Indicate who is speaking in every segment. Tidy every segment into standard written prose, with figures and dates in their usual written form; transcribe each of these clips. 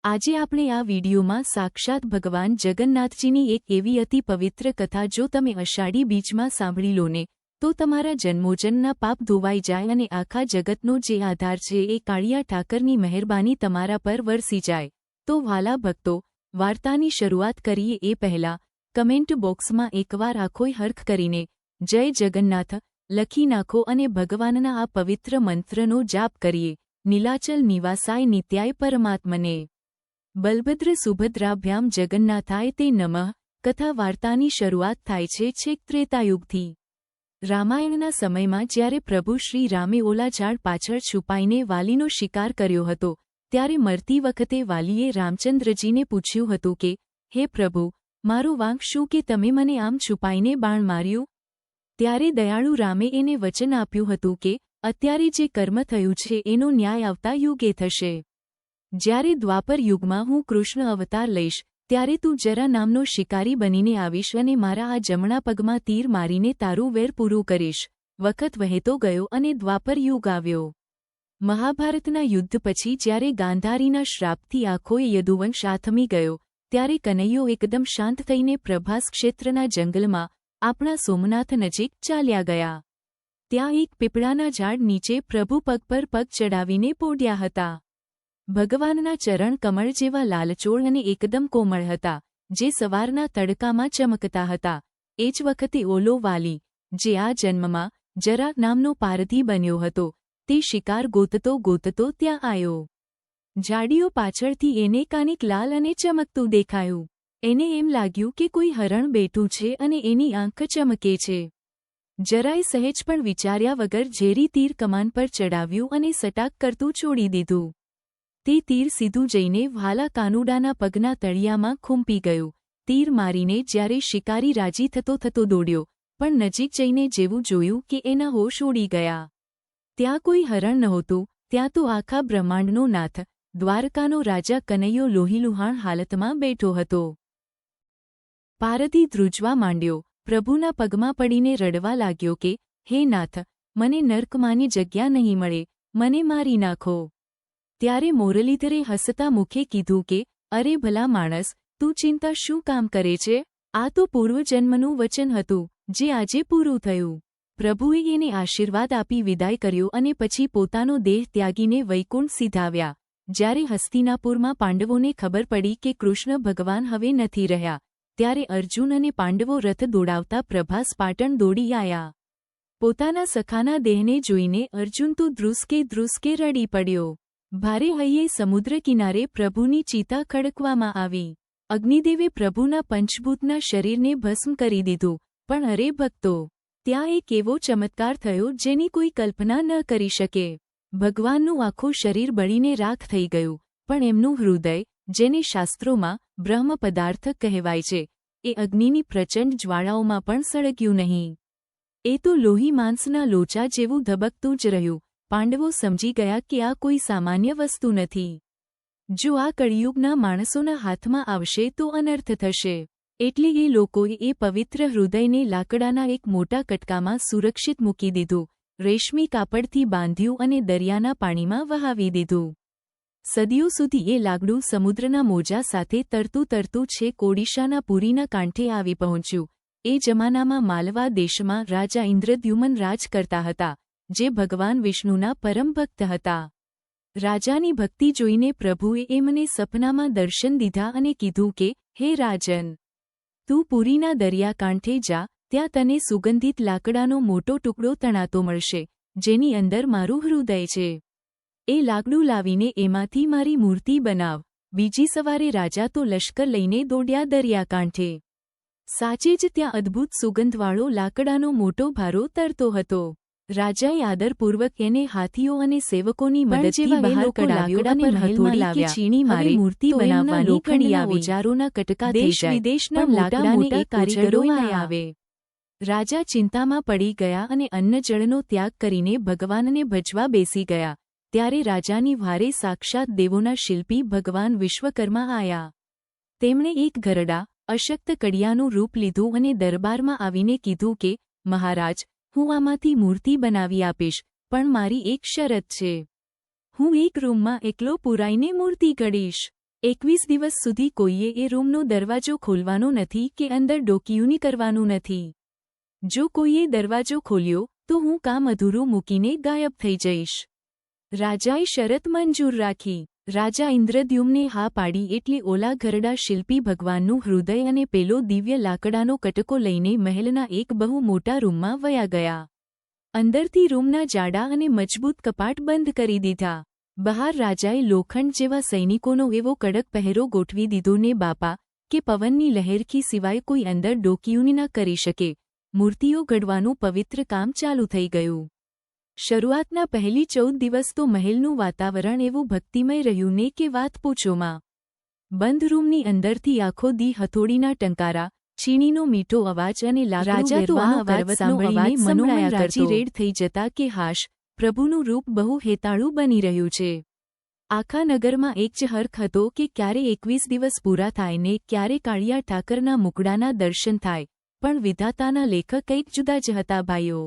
Speaker 1: આજે આપણે આ વિડીયોમાં સાક્ષાત ભગવાન જગન્નાથજીની એક એવી અતિ પવિત્ર કથા જો તમે અષાઢી બીજમાં સાંભળી લો ને તો તમારા જન્મોજન્મના પાપ ધોવાઈ જાય અને આખા જગતનો જે આધાર છે એ કાળિયા ઠાકરની મહેરબાની તમારા પર વરસી જાય। તો વ્હાલા ભક્તો, વાર્તાની શરૂઆત કરીએ એ પહેલા કમેન્ટ બોક્સમાં એકવાર આખોય હરખ કરીને જય જગન્નાથ લખી નાખો અને ભગવાનના આ પવિત્ર મંત્રનો જાપ કરીએ। નીલાચલ નિવાસાય નિત્યાય પરમાત્મને બલભદ્ર સુભદ્રાભ્યામ જગન્નાથાય તે નમઃ। કથા વાર્તાની શરૂઆત થાય છે છેક ત્રેતાયુગથી। રામાયણના સમયમાં જ્યારે પ્રભુ શ્રી રામે ઓલા ઝાડ પાછળ છુપાઈને વાલીનો શિકાર કર્યો હતો ત્યારે મરતી વખતે વાલીએ રામચંદ્રજીને પૂછ્યું હતું કે હે પ્રભુ, મારો વાંક શું કે તમે મને આમ છુપાઈને બાણ માર્યું? ત્યારે દયાળુ રામે એને વચન આપ્યું હતું કે અત્યારે જે કર્મ થયું છે એનો ન્યાય આવતા યુગે થશે। જ્યારે દ્વાપર યુગમાં હું કૃષ્ણ અવતાર લઈશ ત્યારે તું જરા નામનો શિકારી બનીને આવીશ અને મારા આ જમણા પગમાં તીર મારીને તારું વેર પૂરું કરીશ। વખત વહેતો ગયો અને દ્વાપર યુગ આવ્યો। મહાભારતના યુદ્ધ પછી જ્યારે ગાંધારીના શ્રાપથી આખોય યદુવંશ આથમી ગયો ત્યારે કનૈયો એકદમ શાંત થઈને પ્રભાસ ક્ષેત્રના જંગલમાં આપણા સોમનાથ નજીક ચાલ્યા ગયા। ત્યાં એક પીપળાના ઝાડ નીચે પ્રભુ પગ પર પગ ચડાવીને પોઢ્યા હતા। ભગવાનના ચરણ કમળ જેવા લાલચોળ અને એકદમ કોમળ હતા, જે સવારના તડકામાં ચમકતા હતા। એ જ વખતે ઓલો વાલી, જે આ જન્મમાં જરા નામનો પારધી બન્યો હતો, તે શિકાર ગોતતો ગોતતો ત્યાં આવ્યો। ઝાડીઓ પાછળથી એને કાનિક લાલ અને ચમકતું દેખાયું। એને એમ લાગ્યું કે કોઈ હરણ બેઠું છે અને એની આંખ ચમકે છે। જરાય સહેજ પણ વિચાર્યા વગર ઝેરી તીર કમાન પર ચડાવ્યું અને સટાક કરતું છોડી દીધું। તે તીર સીધું જઈને વ્હાલા કાનુડાના પગના તળિયામાં ખૂંપી ગયું। તીર મારીને જ્યારે શિકારી રાજી થતો થતો દોડ્યો, પણ નજીક જઈને જેવું જોયું કે એના હોશ ઉડી ગયા। ત્યાં કોઈ હરણ નહોતું, ત્યાં તો આખા બ્રહ્માંડનો નાથ, દ્વારકાનો રાજા કનૈયો લોહીલુહાણ હાલતમાં બેઠો હતો। પારધી ધ્રુજવા માંડ્યો, પ્રભુના પગમાં પડીને રડવા લાગ્યો કે હે નાથ, મને નર્કમાંની જગ્યા નહીં મળે, મને મારી નાખો। ત્યારે મોરલીધરે હસતા મુખે કીધું કે અરે ભલા માણસ, તું ચિંતા શું કામ કરે છે? આ તો પૂર્વજન્મનું વચન હતું, જે આજે પૂરું થયું। પ્રભુએ એને આશીર્વાદ આપી વિદાય કર્યો અને પછી પોતાનો દેહ ત્યાગીને વૈકુંઠ સીધાવ્યા। જ્યારે હસ્તિનાપુરમાં પાંડવોને ખબર પડી કે કૃષ્ણ ભગવાન હવે નથી રહ્યા, ત્યારે અર્જુન અને પાંડવો રથ દોડાવતા પ્રભાસ પાટણ દોડી આવ્યા। પોતાના સખાના દેહને જોઈને અર્જુન તો ધ્રુસકે રડી પડ્યો। ભારે હૈયે સમુદ્ર કિનારે પ્રભુની ચિતા ખડકવામાં આવી। અગ્નિદેવે પ્રભુના પંચભૂતના શરીરને ભસ્મ કરી દીધું। પણ અરે ભક્તો, ત્યાં એક એવો ચમત્કાર થયો જેની કોઈ કલ્પના ન કરી શકે। ભગવાનનું આખું શરીર બળીને રાખ થઈ ગયું, પણ એમનું હૃદય, જેને શાસ્ત્રોમાં બ્રહ્મ પદાર્થ કહેવાય છે, એ અગ્નિની પ્રચંડ જ્વાળાઓમાં પણ સળગ્યું નહીં। એ તો લોહી માંસના લોચા જેવું ધબકતું જ રહ્યું। પાંડવો સમજી ગયા કે આ કોઈ સામાન્ય વસ્તુ નથી। જો આ કળિયુગના માણસોના હાથમાં આવશે તો અનર્થ થશે। એટલે એ લોકોએ એ પવિત્ર હૃદયને લાકડાના એક મોટા કટકામાં સુરક્ષિત મૂકી દીધું, રેશમી કાપડથી બાંધ્યું અને દરિયાના પાણીમાં વહાવી દીધું। સદીઓ સુધી એ લાકડું સમુદ્રના મોજા સાથે તરતું છેક ઓડિશાના પુરીના કાંઠે આવી પહોંચ્યું। એ જમાનામાં માલવા દેશમાં રાજા ઇન્દ્રદ્યુમન રાજ કરતા હતા, જે ભગવાન વિષ્ણુના પરમ ભક્ત હતા। રાજાની ભક્તિ જોઈને પ્રભુએ એમને સપનામાં દર્શન દીધા અને કીધું કે હે રાજન, તું પુરીના દરિયાકાંઠે જા, ત્યાં તને સુગંધિત લાકડાનો મોટો ટુકડો તણાતો મળશે, જેની અંદર મારું હૃદય છે। એ લાકડું લાવીને એમાંથી મારી મૂર્તિ બનાવ। બીજી સવારે રાજા તો લશ્કર લઈને દોડ્યા દરિયાકાંઠે। સાચે જ ત્યાં અદ્ભુત સુગંધવાળો લાકડાનો મોટો ભારો તરતો હતો। રાજાએ આદરપૂર્વક એને હાથીઓ અને સેવકોની મદદથી બહાર કઢાવ્યો અને મહેલમાં લાવ્યા। ચીણી મારે મૂર્તિ બનાવવાની ઘણી ઓજારોના કટકા થઈ જાય, વિદેશના મોટા કારીગરો આવે। રાજા ચિંતામાં પડી ગયા અને અન્નજળનો ત્યાગ કરીને ભગવાનને ભજવા બેસી ગયા। ત્યારે રાજાની વારે સાક્ષાત દેવોના શિલ્પી ભગવાન વિશ્વકર્મા આવ્યા। તેમણે એક ઘરડા, અશક્ત કડિયાનું રૂપ લીધું અને દરબારમાં આવીને કીધું કે મહારાજ, હું આમાંથી મૂર્તિ બનાવી આપીશ, પણ મારી એક શરત છે। હું એક રૂમમાં એકલો પુરાઈને મૂર્તિ ઘડીશ। 21 દિવસ સુધી કોઈએ એ રૂમનો દરવાજો ખોલવાનો નથી કે અંદર ડોકિયું કરવાનું નથી. જો કોઈએ દરવાજો ખોલ્યો તો હું કામ અધૂરું મૂકીને ગાયબ થઈ જઈશ. રાજાએ શરત મંજૂર રાખી. રાજા ઇન્દ્રદ્યુમ્ને હા પાડી એટલે ઓલા ઘરડા શિલ્પી ભગવાનનું હૃદય અને પેલો દિવ્ય લાકડાનો કટકો લઈને મહેલના એક બહુ મોટા રૂમમાં વયા ગયા. અંદરથી રૂમના જાડા અને મજબૂત કપાટ બંધ કરી દીધા. બહાર રાજાએ લોખંડ જેવા સૈનિકોનો એવો કડક પહેરો ગોઠવી દીધો ને બાપા કે પવનની લહેરથી સિવાય કોઈ અંદર ડોકિયું ન કરી શકે. મૂર્તિઓ ઘડવાનું પવિત્ર કામ ચાલુ થઈ ગયું. શરૂઆતના પહેલી 14 દિવસ તો મહેલનું વાતાવરણ એવું ભક્તિમય રહ્યું ને કે વાત પૂછોમાં. બંધ રૂમની અંદરથી આખો દી હથોડીના ટંકારા, છીણીનો મીઠો અવાજ અને રાજા તો આ અવાજ સાંભળીને મનોમન રાજી રેડ થઈ જતા કે હાશ, પ્રભુનું રૂપ બહુ હેતાળું બની રહ્યું છે. આખા નગરમાં એક જ હર્ખ હતો કે ક્યારે 21 દિવસ પૂરા થાય ને ક્યારે કાળિયા ઠાકરના મુકડાના દર્શન થાય. પણ વિધાતાના લેખક કંઈક જુદા જ હતા ભાઈઓ.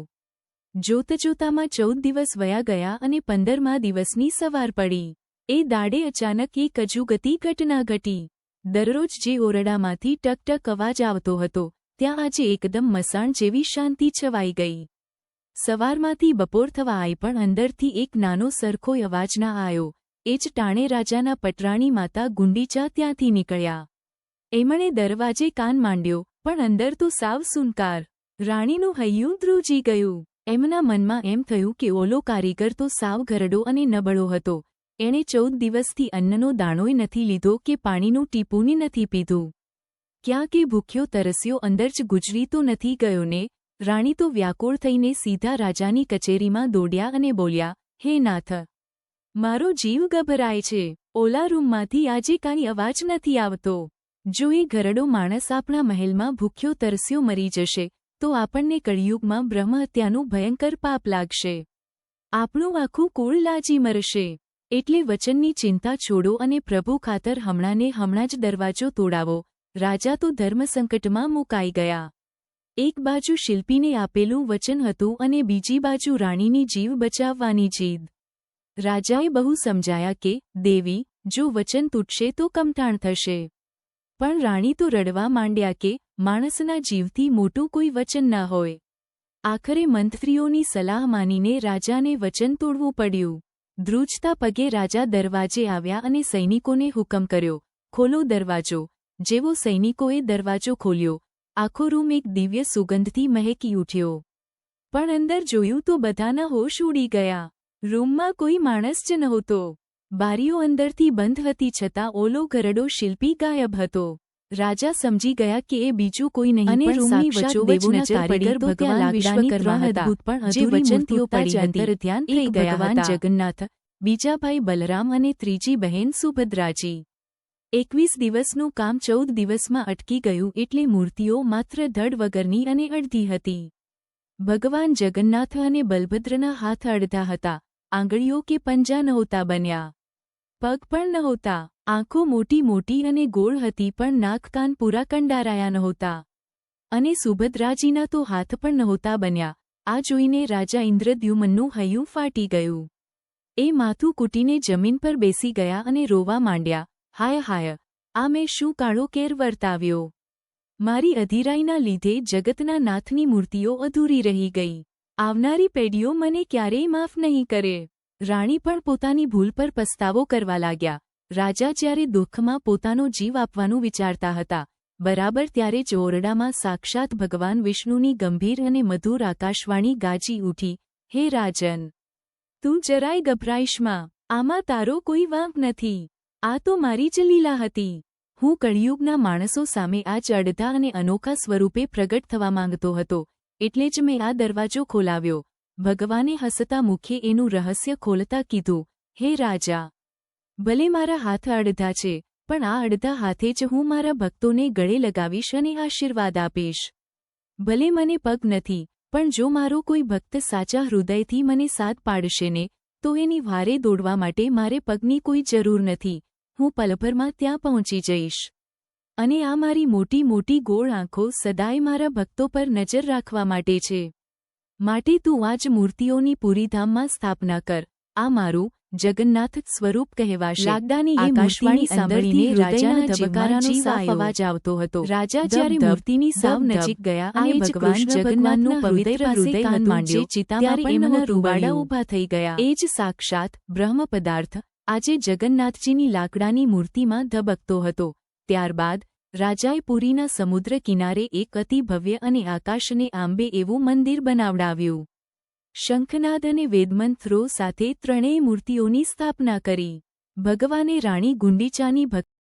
Speaker 1: જોતજોતામાં 14 દિવસ વયા ગયા અને 15મા દિવસની સવાર પડી. એ દાડે અચાનક એક અજુગતી ઘટના ઘટી. દરરોજ જે ઓરડામાંથી ટકટક અવાજ આવતો હતો ત્યાં આજે એકદમ મસાણ જેવી શાંતિ છવાઈ ગઈ. સવારમાંથી બપોર થવા આવી પણ અંદરથી એક નાનો સરખો અવાજ ના આવ્યો. એ જ ટાણે રાજાના પટરાણી માતા ગુંડીચા ત્યાંથી નીકળ્યા. એમણે દરવાજે કાન માંડ્યો પણ અંદર તો સાવ સુનકાર. રાણીનું હૈયું ધ્રુજી ગયું. એમના મનમાં એમ થયું કે ઓલો કારીગર તો સાવ ઘરડો અને નબળો હતો. એણે 14 દિવસથી અન્નનો દાણોય નથી લીધો કે પાણીનું ટીપું નથી પીધું. ક્યાં કે ભૂખ્યો તરસ્યો અંદર જ ગુજરી તો નથી ગયો ને. રાણી તો વ્યાકુળ થઈને સીધા રાજાની કચેરીમાં દોડ્યા અને બોલ્યા, હે નાથ, મારો જીવ ગભરાય છે. ઓલા રૂમમાંથી આજે કાંઈ અવાજ નથી આવતો. જો એ ઘરડો માણસ આપણા મહેલમાં ભૂખ્યો તરસ્યો મરી જશે તો આપણને કળિયુગમાં બ્રહ્મહત્યાનું ભયંકર પાપ લાગશે. આપણું આખું કુળ લાજી મરશે. એટલે વચનની ચિંતા છોડો અને પ્રભુ ખાતર હમણાં જ દરવાજો તોડાવો. રાજા તો ધર્મસંકટમાં મુકાઈ ગયા. એક બાજુ શિલ્પીને આપેલું વચન હતું અને બીજી બાજુ રાણીની જીવ બચાવવાની જીદ. રાજાએ બહુ સમજાયા કે દેવી, જો વચન તૂટશે તો કમઠાણ થશે. પણ રાણી તો રડવા માંડ્યા કે માણસના જીવથી મોટું કોઈ વચન ના હોય. આખરે મંત્રીઓની સલાહ માનીને રાજાને વચન તોડવું પડ્યું. ધ્રુજતા પગે રાજા દરવાજે આવ્યા અને સૈનિકોને હુકમ કર્યો, ખોલો દરવાજો. જેવો સૈનિકોએ દરવાજો ખોલ્યો, આખો રૂમ એક દિવ્ય સુગંધથી મહેકી ઉઠ્યો. પણ અંદર જોયું તો બધાના હોશ ઉડી ગયા. રૂમમાં કોઈ માણસ જ નહોતો. બારીઓ અંદરથી બંધ હતી છતાં ઓલો ઘરડો શિલ્પી ગાયબ હતો. રાજા સમજી ગયા કે એ બીજું કોઈ નહીં અને રૂમની વચ્ચોવચ નજર પડી તો ત્યાં વિશ્વકર્મા અદ્ભુત પણ જે વચન તૂટતા જ અંતર ધ્યાન થઈ ગયા ભગવાન જગન્નાથ, બીજા ભાઈ બલરામ અને ત્રીજી બહેન સુભદ્રાજી. 21 દિવસનું કામ 14 દિવસમાં અટકી ગયું એટલે મૂર્તિઓ માત્ર ધડ વગરની અને અડધી હતી. ભગવાન જગન્નાથ અને બલભદ્રના હાથ અડધા હતા. આંગળીઓ કે પંજા નહોતા બન્યા. પગ પણ નહોતા. આંખો મોટી મોટી અને ગોળ હતી પણ નાક કાન પૂરા કંડારાયા નહોતા. અને સુભદ્રાજીના તો હાથ પણ નહોતા બન્યા. આ જોઈને રાજા ઇન્દ્રદ્યુમ્નનું હૈયું ફાટી ગયું. એ માથું કૂટીને જમીન પર બેસી ગયા અને રોવા માંડ્યા, હાય હાય, આ મેં શું કાળો કેર વર્તાવ્યો. મારી અધીરાઈના લીધે જગતના નાથની મૂર્તિઓ અધૂરી રહી ગઈ. આવનારી પેઢીઓ મને ક્યારેય માફ નહીં કરે. રાણી પણ પોતાની ભૂલ પર પસ્તાવો કરવા લાગ્યા. રાજા જ્યારે દુઃખમાં પોતાનો જીવ આપવાનું વિચારતા હતા, બરાબર ત્યારે જ ઓરડામાં સાક્ષાત ભગવાન વિષ્ણુની ગંભીર અને મધુર આકાશવાણી ગાજી ઉઠી, હે રાજન, તું જરાય ગભરાઈશમાં. આમાં તારો કોઈ વાંક નથી. આ તો મારી જ લીલા હતી. હું કળિયુગના માણસો સામે આ જ અડધા અને અનોખા સ્વરૂપે પ્રગટ થવા માંગતો હતો, એટલે જ મેં આ દરવાજો ખોલાવ્યો. ભગવાને હસતા મુખે એનું રહસ્ય ખોલતા કીધું, હે રાજા, ભલે મારા હાથ અડધા છે, પણ આ અડધા હાથે જ હું મારા ભક્તોને ગળે લગાવીશ અને આશીર્વાદ આપીશ. ભલે મને પગ નથી, પણ જો મારો કોઈ ભક્ત સાચા હૃદયથી મને સાથ પાડશે ને, તો એની વારે દોડવા માટે મારે પગની કોઈ જરૂર નથી. હું પલભરમાં ત્યાં પહોંચી જઈશ. અને આ મારી મોટી મોટી ગોળ આંખો સદાય મારા ભક્તો પર નજર રાખવા માટે છે. માટે તું આજ મૂર્તિઓની પૂરીધામમાં સ્થાપના કર. આ મારું જગન્નાથ સ્વરૂપ કહેવાશે. લાકડાની એ
Speaker 2: આકાશવાણી
Speaker 1: મૂર્તિની સાંભળીને રાજાના ધબકારાનો સાફ
Speaker 2: આવ્યો.
Speaker 1: અવાજ આવતો હતો. રાજા
Speaker 2: ધબ
Speaker 1: જ્યારે
Speaker 2: ધબ,
Speaker 1: મૂર્તિની સાવ
Speaker 2: ધબ ધબ.
Speaker 1: નજીક ગયા
Speaker 2: આ
Speaker 1: અને
Speaker 2: એ જ
Speaker 1: ભગવાન
Speaker 2: કૃષ્ણ
Speaker 1: જગન્નાથનું
Speaker 2: ભગવાનના
Speaker 1: પવિત્ર
Speaker 2: હૃદય પાસે
Speaker 1: હૃદય
Speaker 2: કાન
Speaker 1: હતું
Speaker 2: માંડ્યો.
Speaker 1: જે ચિતામાં
Speaker 2: ત્યારે
Speaker 1: પણ
Speaker 2: એમના
Speaker 1: નહોતું
Speaker 2: રૂવાડા
Speaker 1: બળ્યું.
Speaker 2: ઊભા થઈ ગયા.
Speaker 1: એ જ સાક્ષાત બ્રહ્મ પદાર્થ આજે જગન્નાથજીની લાકડાની મૂર્તિમાં ધબકતો હતો. ત્યારબાદ રાજાએ પુરીના સમુદ્ર કિનારે એક અતિ ભવ્ય અને આકાશને આંબે એવું મંદિર બનાવડાવ્યું. શંખનાદ અને વેદમંત્રો સાથે ત્રણેય મૂર્તિઓની સ્થાપના કરી. ભગવાને રાણી ગુંડીચાની ભક્તિ